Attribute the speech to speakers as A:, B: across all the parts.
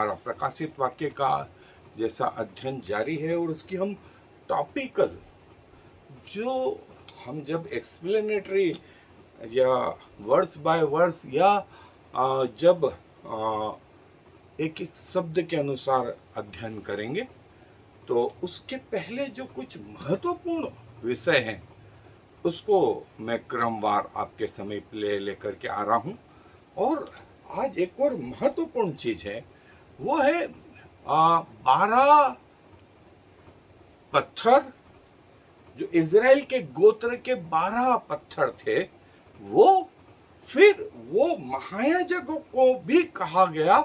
A: हमारा प्रकाशित वाक्य का जैसा अध्ययन जारी है, और उसकी हम टॉपिकल जो हम जब एक्सप्लेनेटरी या वर्ड्स बाय वर्ड्स या जब एक एक शब्द के अनुसार अध्ययन करेंगे, तो उसके पहले जो कुछ महत्वपूर्ण विषय हैं उसको मैं क्रमवार आपके समीप लेकर के आ रहा हूँ। और आज एक और महत्वपूर्ण चीज है, वो है 12 पत्थर, जो इज़राइल के गोत्र के 12 पत्थर थे। वो फिर वो महायाजकों को भी कहा गया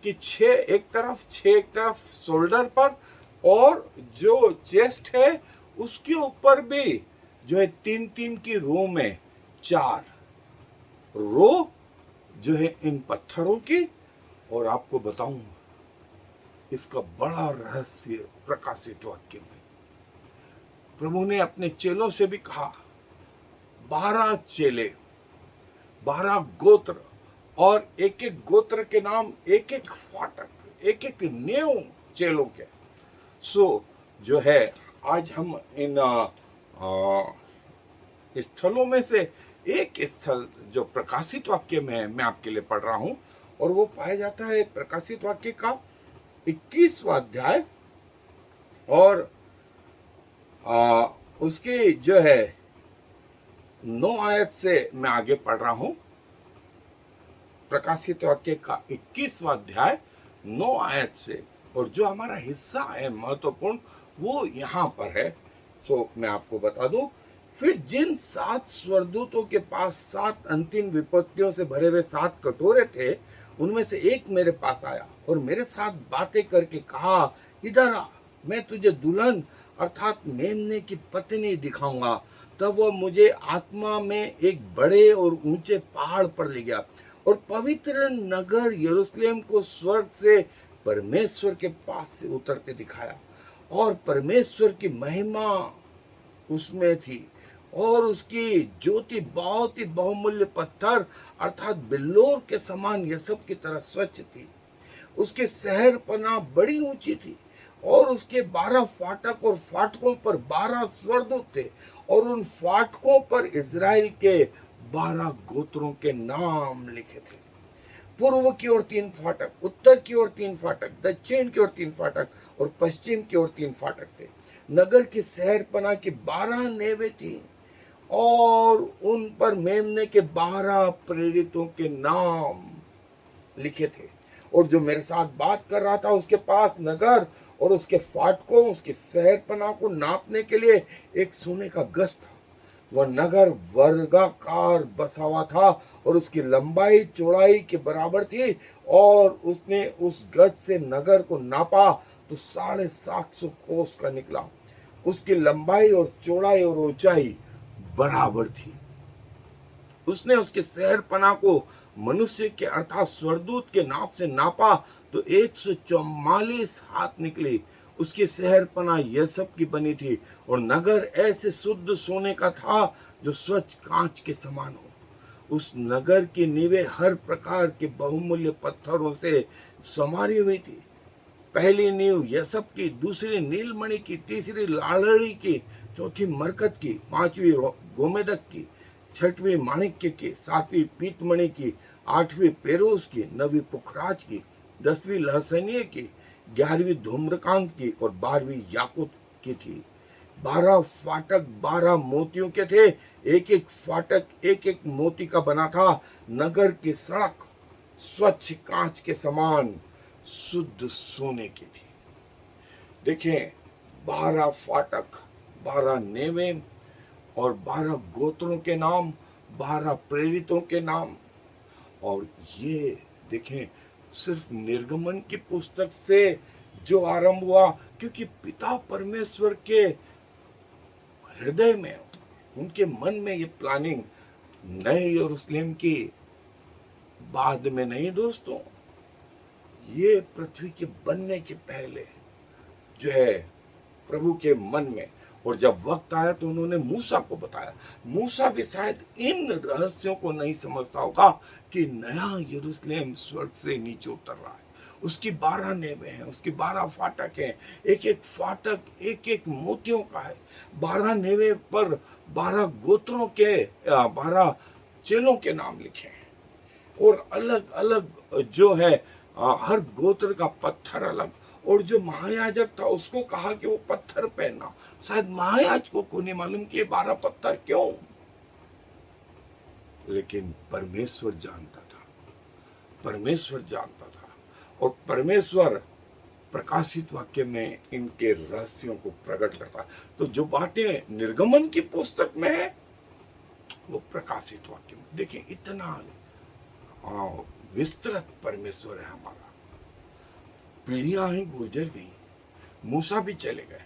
A: कि 6 एक तरफ, 6 एक तरफ शोल्डर पर, और जो चेस्ट है उसके ऊपर भी जो है 3-3 की रो में 4 रो जो है इन पत्थरों की। और आपको बताऊं, इसका बड़ा रहस्य प्रकाशित वाक्य में प्रभु ने अपने चेलों से भी कहा, 12 चेले, 12 गोत्र, और एक एक गोत्र के नाम, एक एक फाटक, एक एक नेव चेलों के। सो जो है आज हम इन स्थलों में से एक स्थल जो प्रकाशित वाक्य में है, मैं आपके लिए पढ़ रहा हूं, और वो पाया जाता है प्रकाशित वाक्य का 21वां अध्याय, और उसकी जो है 9 आयत से मैं आगे पढ़ रहा हूं। प्रकाशित वाक्य का 21वां अध्याय 9 आयत से, और जो हमारा हिस्सा है महत्वपूर्ण वो यहाँ पर है। सो मैं आपको बता दूं, फिर जिन 7 स्वर्गदूतों के पास 7 अंतिम विपत्तियों से भरे हुए 7 कटोरे थे, उनमें से एक मेरे पास आया और मेरे साथ बातें करके कहा, इधर आ, मैं तुझे दुल्हन अर्थात मेमने की पत्नी दिखाऊंगा। तब वह मुझे आत्मा में एक बड़े और ऊंचे पहाड़ पर ले गया, और पवित्र नगर यरूशलेम को स्वर्ग से परमेश्वर के पास से उतरते दिखाया, और परमेश्वर की महिमा उसमें थी, और उसकी ज्योति बहुत ही बहुमूल्य पत्थर अर्थात बिल्लोर के समान यशब की तरह स्वच्छ थी। उसके शहर पना बड़ी ऊंची थी, और उसके 12 फाटक, और फाटकों पर 12 स्वर्गदूत थे, और उन फाटकों पर इज़राइल के 12 गोत्रों के नाम लिखे थे। पूर्व की ओर 3 फाटक, उत्तर की ओर 3 फाटक, दक्षिण की ओर 3 फाटक, और पश्चिम की ओर 3 फाटक थे। नगर की शहरपना की 12 नेवें थी, और उन पर मेमने के 12 प्रेरितों के नाम लिखे थे। और जो मेरे साथ बात कर रहा था, उसके पास नगर और उसके फाटकों, उसके शहरपना को नापने के लिए एक सोने का गज था। वह नगर वर्गाकार बसा हुआ था, और उसकी लंबाई चौड़ाई के बराबर थी, और उसने उस गज से नगर को नापा तो 750 कोस का निकला। उसकी लंबाई और चौड़ाई और ऊंचाई बराबर थी। उसने उसके शहरपना को मनुष्य के अर्थात स्वर्गदूत के नाप से नापा तो 144 हाथ निकली। उसकी शहरपना यशब की बनी थी, और नगर ऐसे शुद्ध सोने का था जो स्वच्छ कांच के समान हो। उस नगर की नींवें हर प्रकार के बहुमूल्य पत्थरों से संवारी हुई थी। पहली नींव यशब की, दूसरी नीलमणि की, तीसरी लालड़ी की, चौथी मरकत की, पांचवी गोमेदक की, छठवीं माणिक्य की, सातवीं पीतमणि की, आठवीं पेरोज की, नवीं पुखराज की, 10वीं लहसनिये की, 11वीं धूम्रकांत की, और 12वीं याकूत की थी। 12 फाटक 12 मोतियों के थे, एक एक फाटक एक एक मोती का बना था। नगर की सड़क स्वच्छ कांच के समान शुद्ध सोने की थी। देखें, 12 फाटक, 12 नेवें, और 12 गोत्रों के नाम, 12 प्रेरितों के नाम। और ये देखें, सिर्फ निर्गमन की पुस्तक से जो आरंभ हुआ, क्योंकि पिता परमेश्वर के हृदय में, उनके मन में ये प्लानिंग नए यरूशलेम की बाद में नहीं दोस्तों, ये पृथ्वी के बनने के पहले जो है प्रभु के मन में। और जब वक्त आया तो उन्होंने मूसा को बताया। मूसा भी शायद इन रहस्यों को नहीं समझता होगा कि नया यरूशलेम स्वर्ग से नीचे उतर रहा है, उसकी 12 नेवें हैं, उसकी 12 फाटक हैं, एक एक फाटक एक एक मोतियों का है। 12 नेवे पर 12 गोत्रों के 12 चेलों के नाम लिखे हैं। और अलग अलग जो है हर गोत्र का पत्थर अलग। और जो महायाजक था उसको कहा कि वो पत्थर पहनना। शायद महायाजकों को नहीं मालूम कि ये 12 पत्थर क्यों, लेकिन परमेश्वर जानता था, परमेश्वर जानता था। और परमेश्वर प्रकाशित वाक्य में इनके रहस्यों को प्रकट करता है। तो जो बातें निर्गमन की पुस्तक में है वो प्रकाशित वाक्य में देखिए। इतना विस्तृत परमेश्वर है हमारा। पीढ़ियां ही गुजर गई, मूसा भी चले गए,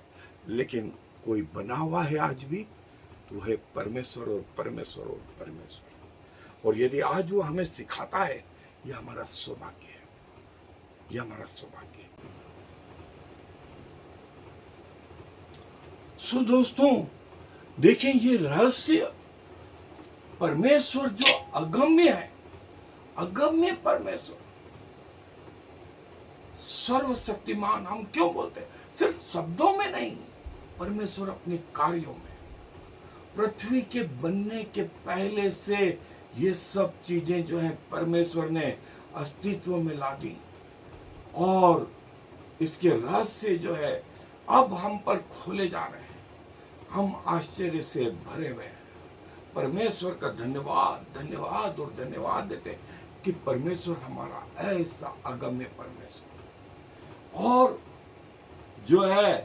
A: लेकिन कोई बना हुआ है आज भी, तो है परमेश्वर और परमेश्वर और परमेश्वर। और यदि आज वो हमें सिखाता है, यह हमारा सौभाग्य है, यह हमारा सौभाग्य है। सो दोस्तों देखें, ये रहस्य परमेश्वर जो अगम्य है, अगम्य परमेश्वर, सर्वशक्तिमान हम क्यों बोलते हैं? सिर्फ शब्दों में नहीं, परमेश्वर अपने कार्यों में। पृथ्वी के बनने के पहले से ये सब चीजें जो है परमेश्वर ने अस्तित्व में ला दी। और इसके रहस्य जो है अब हम पर खोले जा रहे हैं। हम आश्चर्य से भरे हुए हैं। परमेश्वर का धन्यवाद, धन्यवाद और धन्यवाद देते हैं कि परमेश्वर हमारा ऐसा अगम्य परमेश्वर। और जो है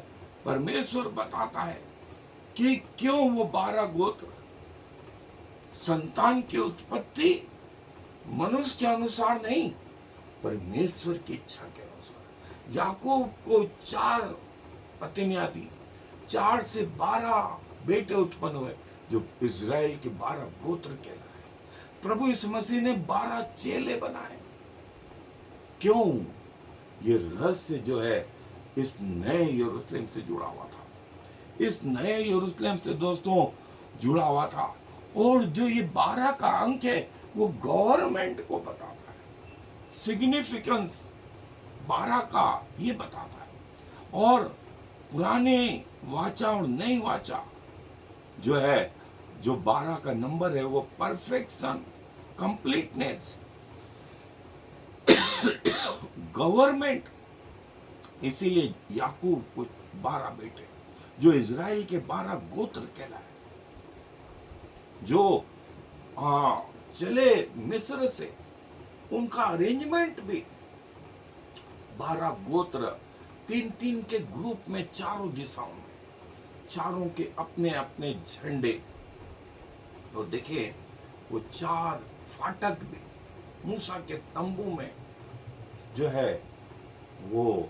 A: परमेश्वर बताता है कि क्यों वो 12 गोत्र, संतान की उत्पत्ति मनुष्य के अनुसार नहीं, परमेश्वर की इच्छा के अनुसार। याकूब को 4 पत्नियां दी, 4 से 12 बेटे उत्पन्न हुए जो इज़राइल के 12 गोत्र कहलाए। प्रभु यीशु मसीह ने 12 चेले बनाए। क्यों? ये रहस्य जो है इस नए यरूशलेम से जुड़ा हुआ था, इस नए यरूशलेम से दोस्तों जुड़ा हुआ था। और जो ये 12 का अंक है वो गवर्नमेंट को बताता है, सिग्निफिकेंस 12 का ये बताता है। और पुराने वाचा और नई वाचा जो है, जो 12 का नंबर है वो परफेक्शन, कंप्लीटनेस, गवर्नमेंट। इसीलिए याकूब को 12 बेटे जो इज़राइल के 12 गोत्र कहलाए, जो चले मिस्र से, उनका अरेंजमेंट भी 12 गोत्र, 3-3 के ग्रुप में, चारों दिशाओं में, चारों के अपने अपने झंडे। तो देखिए वो 4 फाटक भी मूसा के तंबू में जो है, वो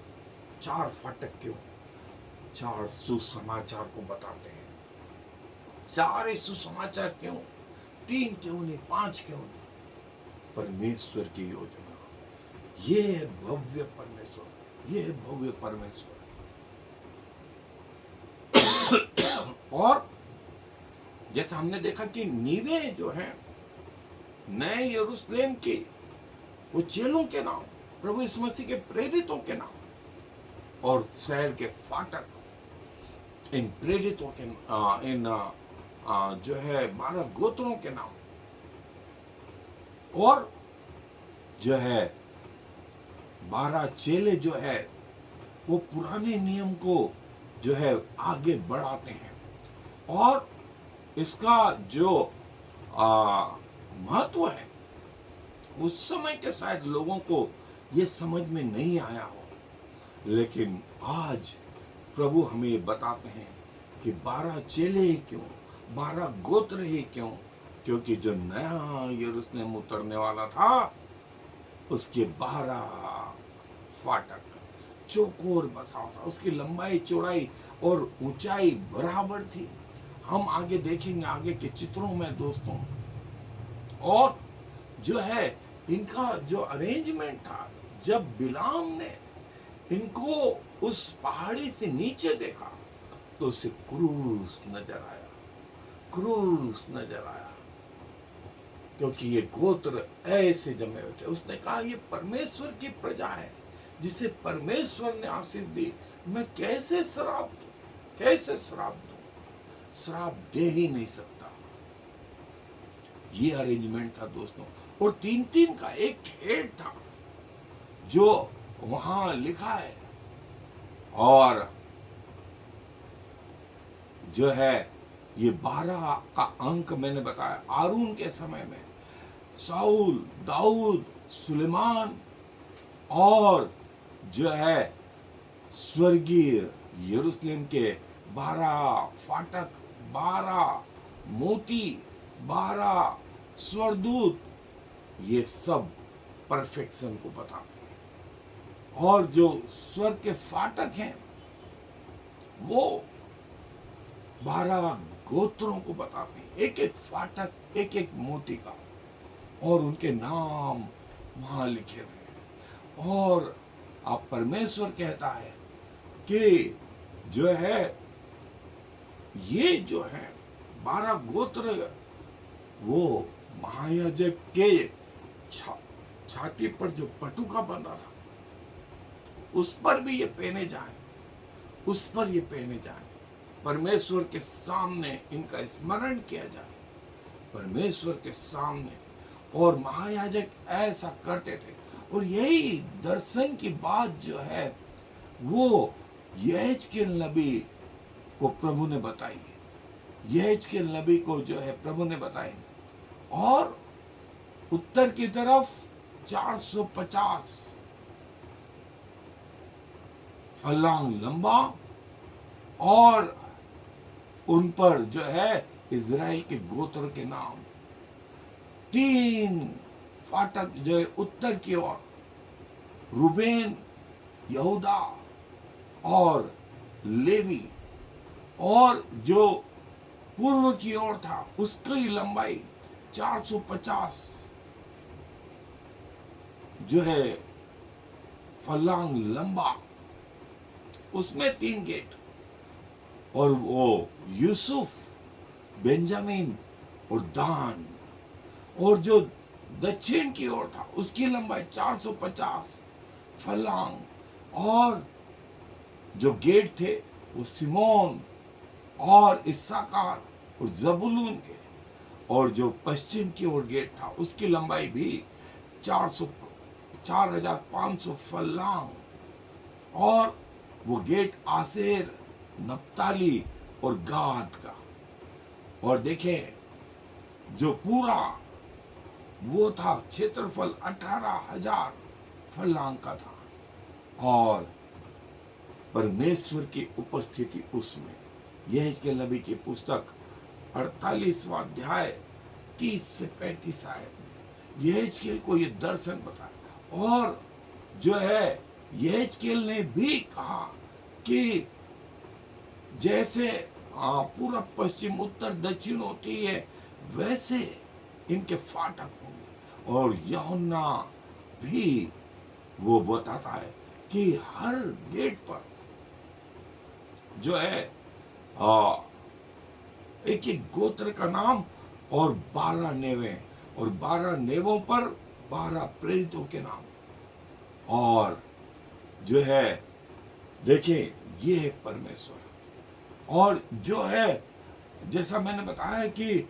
A: 4 फाटक क्यों? 4 सुसमाचार को बताते हैं। 4 सुसमाचार क्यों? 3 क्यों नहीं, 5 क्यों नहीं? परमेश्वर की योजना, ये है भव्य परमेश्वर, ये है भव्य परमेश्वर। और जैसा हमने देखा कि नीवे जो हैं नए यरूशलेम की, वो चेलों के नाम, प्रभु यीशु मसीह के प्रेरितों के नाम। और शहर के फाटक इन प्रेरितों के जो है 12 गोत्रों के नाम। और जो है 12 चेले जो है वो पुराने नियम को जो है आगे बढ़ाते हैं। और इसका जो महत्व है उस समय के शायद लोगों को ये समझ में नहीं आया हो, लेकिन आज प्रभु हमें ये बताते हैं कि 12 चेले ही क्यों, 12 गोत्र ही क्यों? क्योंकि जो नया यरूशलेम उतरने वाला था उसके 12 फाटक चौकोर बसा था, उसकी लंबाई, चौड़ाई और ऊंचाई बराबर थी। हम आगे देखेंगे आगे के चित्रों में दोस्तों। और जो है इनका जो अरेंजमेंट था, जब बिलाम ने इनको उस पहाड़ी से नीचे देखा तो उसे क्रूस नजर आया, क्रूस नजर आया, क्योंकि ये गोत्र ऐसे जमे हुए थे। उसने कहा ये परमेश्वर की प्रजा है, जिसे परमेश्वर ने आशीष दी, मैं कैसे श्राप दूं? कैसे श्राप दूं? श्राप दे ही नहीं सकता। ये अरेंजमेंट था दोस्तों। और 3-3 का एक खेल था जो वहां लिखा है। और जो है ये 12 का अंक मैंने बताया। आरून के समय में साउल, दाऊद, सुलेमान और जो है स्वर्गीय यरूशलेम के 12 फाटक, 12 मोती, 12 स्वरदूत, ये सब परफेक्शन को बताते हैं। और जो स्वर्ग के फाटक हैं वो 12 गोत्रों को बताते हैं, एक एक फाटक, एक एक मोती का, और उनके नाम वहां लिखे हुए हैं। और आप परमेश्वर कहता है कि जो है ये जो है 12 गोत्र वो महायाजक के छाती पर जो पटुका बंधा था उस पर भी ये पहने जाए, उस पर ये पहने जाए। परमेश्वर के सामने इनका स्मरण किया जाए, परमेश्वर के सामने। और महायाजक ऐसा करते थे। और यही दर्शन की बात जो है वो यहेजकेल नबी को प्रभु ने बताई है। यहेजकेल नबी को जो है प्रभु ने बताई। और उत्तर की तरफ 450 फलांग लंबा, और उन पर जो है इज़राइल के गोत्र के नाम। 3 फाटक जो है उत्तर की ओर, रूबेन, यहूदा और लेवी। और जो पूर्व की ओर था उसकी लंबाई 450 जो है फलांग लंबा, उसमें 3 गेट। और वो यूसुफ, बेंजामिन और दान। और जो दक्षिण की ओर था उसकी लंबाई 450 फलांग। और जो गेट थे वो सिमोन और इस्साकार और जबूलून के। और जो पश्चिम की ओर गेट था उसकी लंबाई भी 4500 फलांग। और वो गेट आसेर, नप्ताली और गाद का। और देखें जो पूरा वो था क्षेत्रफल 18,000 फलांग का था। और परमेश्वर की उपस्थिति उसमें। यहेजकेल नबी की पुस्तक 48वां अध्याय 30 से 35 आयत में यहेजकेल को ये दर्शन बताया। और जो है यहेजकेल ने भी कहा कि जैसे पूरा पश्चिम उत्तर दक्षिण होती है वैसे इनके फाटक होंगे। और यूहन्ना भी वो बताता है कि हर गेट पर जो है एक एक गोत्र का नाम और 12 नेवे, और 12 नेवों पर 12 प्रेरितों के नाम। और जो है देखिए ये है परमेश्वर। और जो है जैसा मैंने बताया कि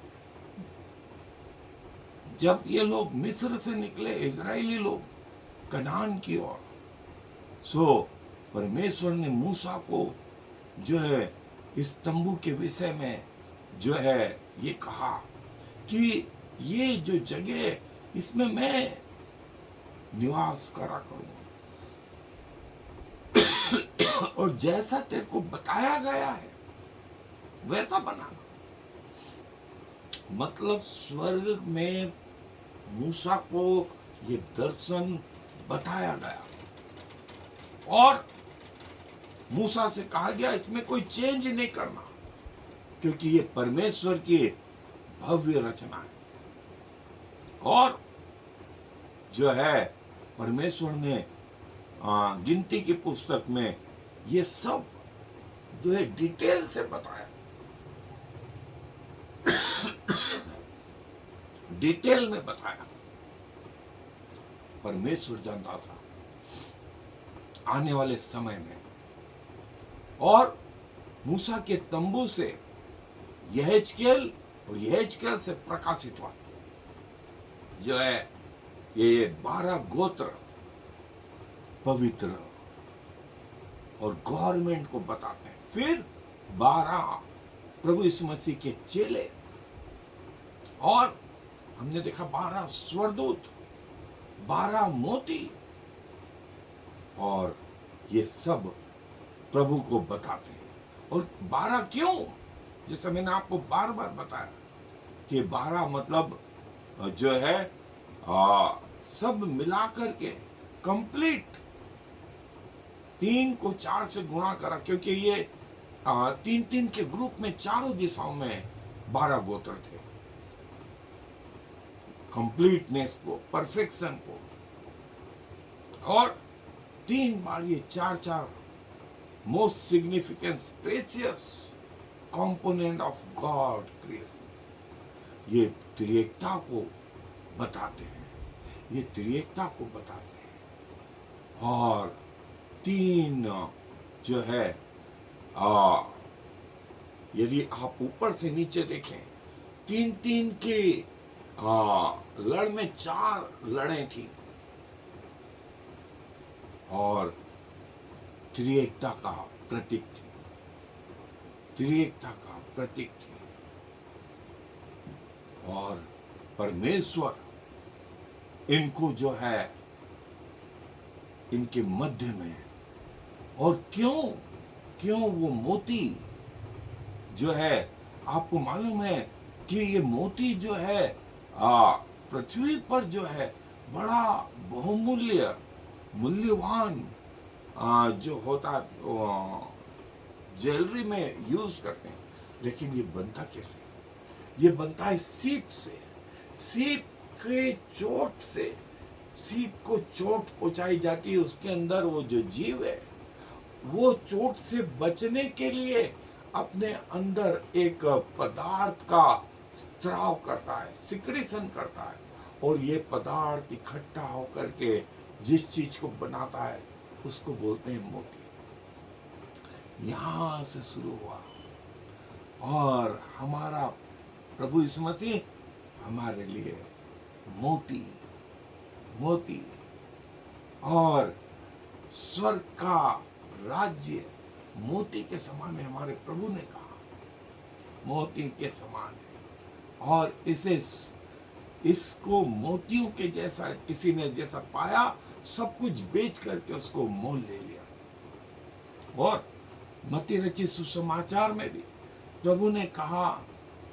A: जब ये लोग मिस्र से निकले, इजरायली लोग कनान की ओर, सो परमेश्वर ने मूसा को जो है इस तंबू के विषय में जो है ये कहा कि ये जो जगह इसमें मैं निवास करा करूंगा। और जैसा तेरे को बताया गया है वैसा बनाना। मतलब स्वर्ग में मूसा को ये दर्शन बताया गया और मूसा से कहा गया इसमें कोई चेंज नहीं करना, क्योंकि ये परमेश्वर की भव्य रचना है। और जो है परमेश्वर ने गिनती की पुस्तक में ये सब जो है डिटेल से बताया, डिटेल में बताया। परमेश्वर जानता था आने वाले समय में। और मूसा के तंबू से यहेजकेल और यहेजकेल से प्रकाशित वाक्य जो है ये 12 गोत्र पवित्र और गवर्नमेंट को बताते हैं। फिर 12 प्रभु यीशु मसीह के चेले, और हमने देखा 12 स्वरदूत, 12 मोती, और ये सब प्रभु को बताते हैं। और 12 क्यों? जैसे मैंने आपको बार बार बताया कि 12 मतलब जो है सब मिलाकर के कंप्लीट 3 को 4 से गुणा करा, क्योंकि ये 3-3 के ग्रुप में चारों दिशाओं में 12 गोत्र थे। कंप्लीटनेस को, परफेक्शन को, और 3 बार ये 4-4 most significance precious component of God creation, ये त्रिएकता को बताते हैं, ये त्रिएकता को बताते हैं। और 3 जो है यदि आप ऊपर से नीचे देखें, 3-3 के लड़ में 4 लड़ें थी, और त्रिएकता का प्रतीक थी, त्रिएकता का प्रतीक थी। और परमेश्वर इनको जो है इनके मध्य में, और क्यों वो मोती जो है, आपको मालूम है कि ये मोती जो है पृथ्वी पर जो है बड़ा बहुमूल्य मूल्यवान जो होता ज्वेलरी में यूज करते हैं। लेकिन ये बनता कैसे? ये बनता है सीप से। सीप के चोट से, सीप को चोट पहुंचाई जाती है, उसके अंदर वो जो जीव है वो चोट से बचने के लिए अपने अंदर एक पदार्थ का स्त्राव करता है, सिक्रेशन करता है, और ये पदार्थ इकट्ठा होकर के जिस चीज को बनाता है उसको बोलते हैं मोती। यहां से शुरू हुआ, और हमारा प्रभु यीशु मसीह हमारे लिए मोती, मोती, और स्वर्ग का राज्य मोती के समान है। हमारे प्रभु ने कहा मोती के समान है, और इसको मोतियों के जैसा किसी ने जैसा पाया, सब कुछ बेच करके उसको मोल ले लिया। और मत्ती रचित सुसमाचार में भी प्रभु ने कहा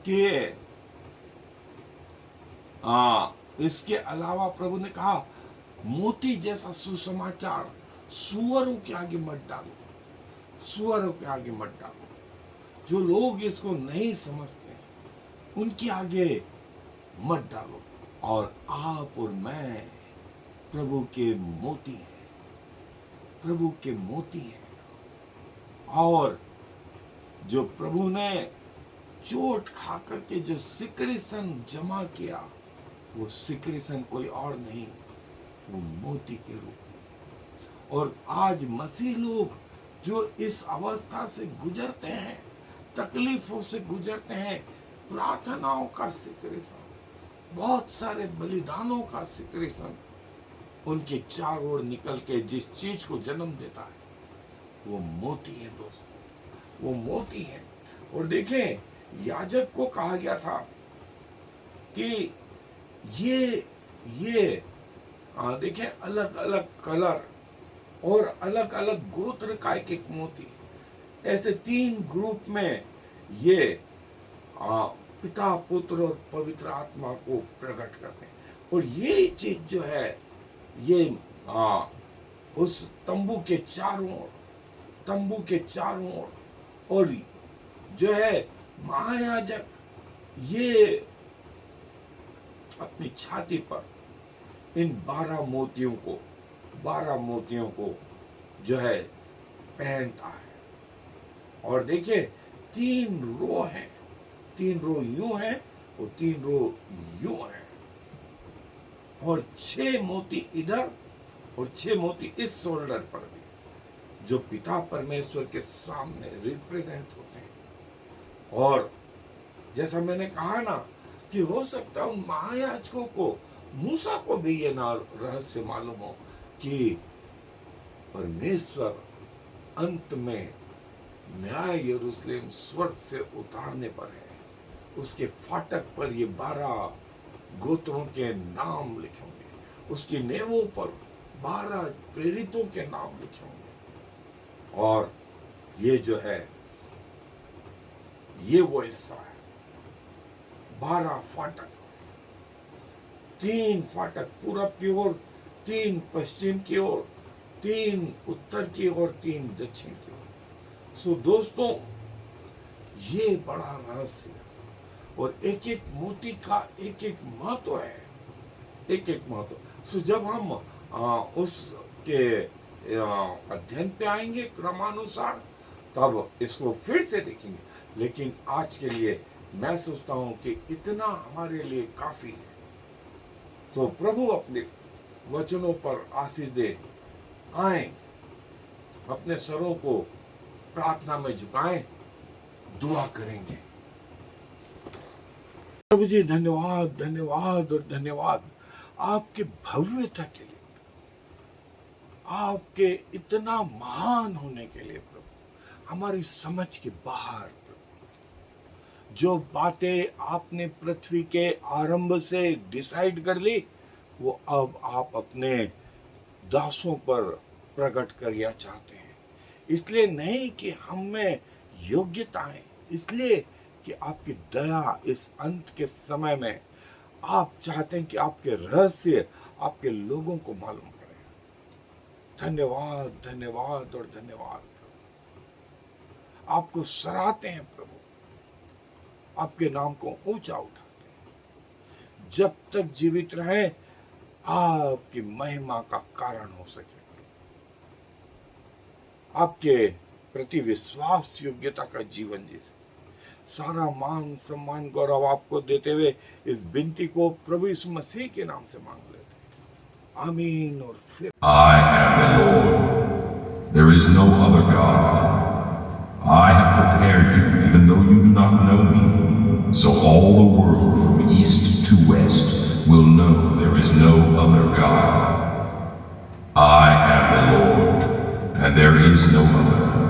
A: कि इसके अलावा प्रभु ने कहा मोती जैसा सुसमाचार सुअरों के आगे मत डालो, सुअरों के आगे मत डालो। जो लोग इसको नहीं समझते उनके आगे मत डालो। और आप और मैं प्रभु के मोती हैं, प्रभु के मोती हैं। और जो प्रभु ने चोट खा करके जो सिक्रेशन जमा किया, वो सिक्रेशन कोई और नहीं, वो मोती के रूप में। और आज मसीह लोग जो इस अवस्था से गुजरते हैं, तकलीफों से गुजरते हैं, प्रार्थनाओं का सिक्रेशन, बहुत सारे बलिदानों का सिक्रेशन उनके चारों ओर निकल के जिस चीज को जन्म देता है वो मोती है दोस्तों, वो मोती है। और देखें, याजक को कहा गया था कि ये देखें अलग अलग कलर और अलग अलग गोत्र का एक मोती, ऐसे 3 ग्रुप में ये पिता, पुत्र और पवित्र आत्मा को प्रकट करते हैं। और ये चीज जो है ये उस तंबू के चारों ओर, तंबू के चारों ओर, और जो है महायाजक ये अपनी छाती पर इन 12 मोतियों को जो है पहनता है। और देखिए 3 रो हैं, 3 रो यूं हैं और 3 रो यूं हैं, और 6 मोती इधर और 6 मोती इस शोल्डर पर भी। जो पिता परमेश्वर के सामने रिप्रेजेंट होते हैं। और जैसा मैंने कहा ना कि हो सकता है महायाजकों को, मूसा को भी ये ना रहस्य मालूम हो कि परमेश्वर अंत में न्याय यरूशलेम स्वर्ग से उतारने पर है। उसके फाटक पर ये 12 गोत्रों के नाम लिखे होंगे, उसकी नेवों पर 12 प्रेरितों के नाम लिखे होंगे। और ये जो है ये वो हिस्सा है, 12 फाटक, 3 फाटक पूरब की ओर, 3 पश्चिम की ओर, 3 उत्तर की ओर, 3 दक्षिण की ओर। सो दोस्तों, ये बड़ा रहस्य है और एक एक मोती का एक एक महत्व है, एक एक महत्व। सो जब हम उसके अध्ययन पे आएंगे क्रमानुसार, तब इसको फिर से देखेंगे। लेकिन आज के लिए मैं सोचता हूं कि इतना हमारे लिए काफी है। तो प्रभु अपने वचनों पर आशीष दे। आए, अपने सरों को प्रार्थना में झुकाएं, दुआ करेंगे। प्रभु जी, धन्यवाद, धन्यवाद और धन्यवाद आपके भव्यता के लिए, आपके इतना महान होने के लिए प्रभु, हमारी समझ के बाहर प्रभु। जो बातें आपने पृथ्वी के आरंभ से डिसाइड कर ली, वो अब आप अपने दासों पर प्रकट करिया चाहते हैं। इसलिए नहीं कि हम में योग्यता है, इसलिए कि आपकी दया इस अंत के समय में आप चाहते हैं कि आपके रहस्य आपके लोगों को मालूम पड़े। धन्यवाद, धन्यवाद और धन्यवाद प्रभु। आपको सराहते हैं प्रभु, आपके नाम को ऊंचा उठाते हैं। जब तक जीवित रहे, आपकी महिमा का कारण हो सके, आपके प्रति विश्वास योग्यता का जीवन जी सके। सारा मान सम्मान गौरव आपको देते हुए इस विनती को प्रभु यीशु मसीह के नाम से मांग लेते हैं, आमीन। और फिर
B: I am the Lord. There is no other God. I have prepared you, even though you do not know me. So all the world from east to west will know there is no other God. I am the Lord, and there is no other.